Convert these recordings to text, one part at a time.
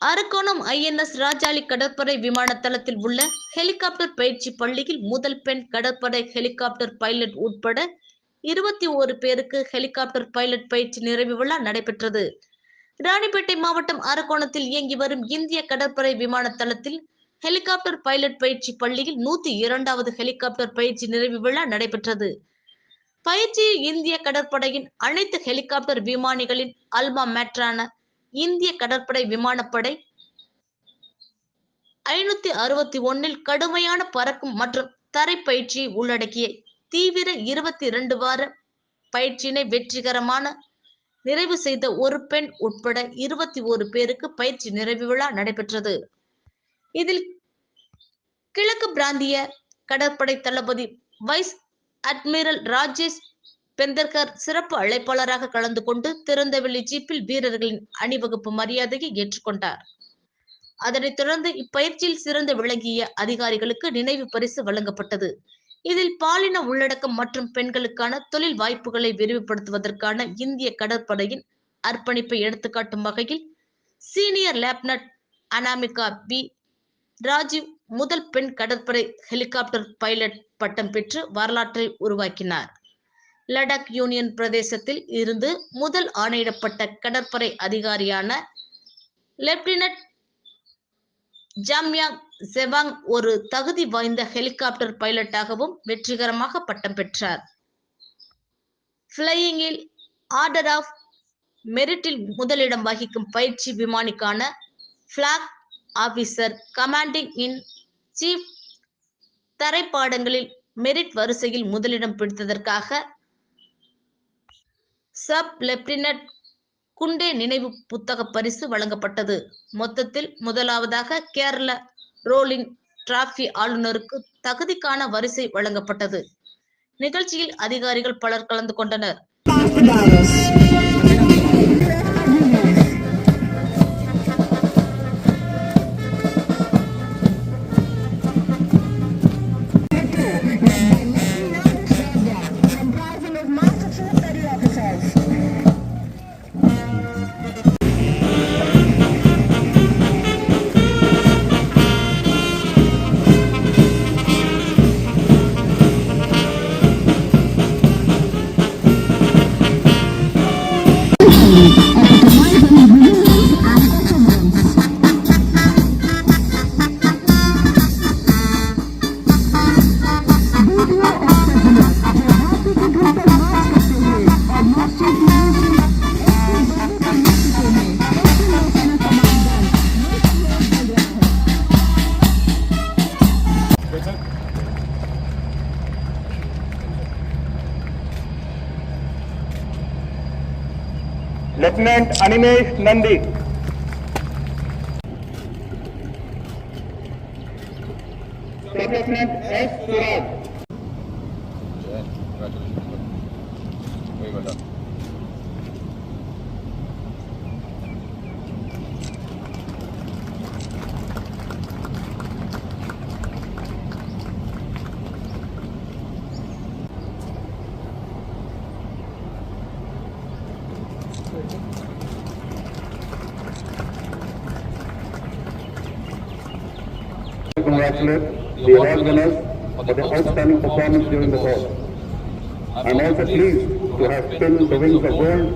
Arakkonam INS Rajali கடற்படை விமான தளத்தில் உள்ள ஹெலிகாப்டர் பயிற்சி பள்ளியில் முதல் பெண் கடற்படை ஹெலிகாப்டர் பைலட் உட்பட 21 பேருக்கு ஹெலிகாப்டர் பைலட் பயிற்சி நிறைவு விழா நடைபெற்றது. ராணிப்பேட்டை மாவட்டம் அரக்கோணத்தில் இயங்கி வரும் இந்திய கடற்படை விமான தளத்தில் ஹெலிகாப்டர் பைலட் பயிற்சி பள்ளியில் 102வது ஹெலிகாப்டர் பயிற்சி நிறைவு விழா நடைபெற்றது. பயிற்சியில் இந்திய கடற்படையின் அனைத்து ஹெலிகாப்டர் விமானிகளின் அல்மா மேட்டரான இந்திய கடற்படை விமானப்படை 561 கடுமையான பறக்கும் மற்றும் தரை பயிற்சியை உள்ளடக்கிய தீவிர 22 வார பயிற்சியினை வெற்றிகரமான நிறைவு செய்த ஒரு பெண் உட்பட 21 பேருக்கு பயிற்சி நிறைவு விழா நடைபெற்றது. இதில் கிழக்கு பிராந்திய கடற்படை தளபதி வைஸ் அட்மிரல் ராஜேஷ் பெந்தர்கர் சிறப்பு அழைப்பாளராக கலந்து கொண்டு திறந்தவெளி ஜீப்பில் வீரர்களின் அணிவகுப்பு மரியாதையை ஏற்றுக்கொண்டார். அதனைத் தொடர்ந்து இப்பயிற்சியில் சிறந்து விளங்கிய அதிகாரிகளுக்கு நினைவு பரிசு வழங்கப்பட்டது. இதில் பாலின உள்ளடக்கம் மற்றும் பெண்களுக்கான தொழில் வாய்ப்புகளை விரிவுபடுத்துவதற்கான இந்திய கடற்படையின் அர்ப்பணிப்பை எடுத்துக்காட்டும் வகையில் சீனியர் லேப்டினன்ட் அனாமிகா பி ராஜீவ் முதல் பெண் கடற்படை ஹெலிகாப்டர் பைலட் பட்டம் பெற்று வரலாற்றை உருவாக்கினார். லடாக் யூனியன் பிரதேசத்தில் இருந்து முதல் ஆணையிடப்பட்ட கடற்படை அதிகாரியான லெப்டினன்ட் ஜாம்யாங் செவாங் ஒரு தகுதி வாய்ந்த ஹெலிகாப்டர் பைலட்டாகவும் வெற்றிகரமாக பட்டம் பெற்றார். ஃபிளையிங்கில் ஆர்டர் ஆஃப் மெரிட்டில் முதலிடம் வகிக்கும் பயிற்சி விமானிக்கான flag officer commanding in chief தரைப்பாடங்களில் மெரிட் வரிசையில் முதலிடம் பிடித்ததற்காக சப் லெப்டினன்ட் குண்டே நினைவு புத்தக பரிசு வழங்கப்பட்டது. மொத்தத்தில் முதலாவதாக கேரள ரோலிங் டிராபி ஆளுநருக்கு தகுதிக்கான வரிசை வழங்கப்பட்டது. நிகழ்ச்சியில் அதிகாரிகள் பலர் கலந்து கொண்டனர். Lieutenant Animesh Nandi. Sub-Lieutenant S. Suraj. Congratulate the award winners for the outstanding performance during the course. I am also pleased to have pinned the wings of gold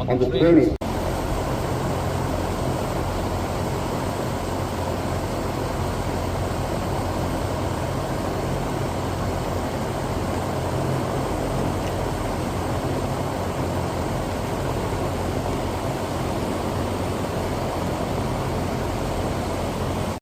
on the training.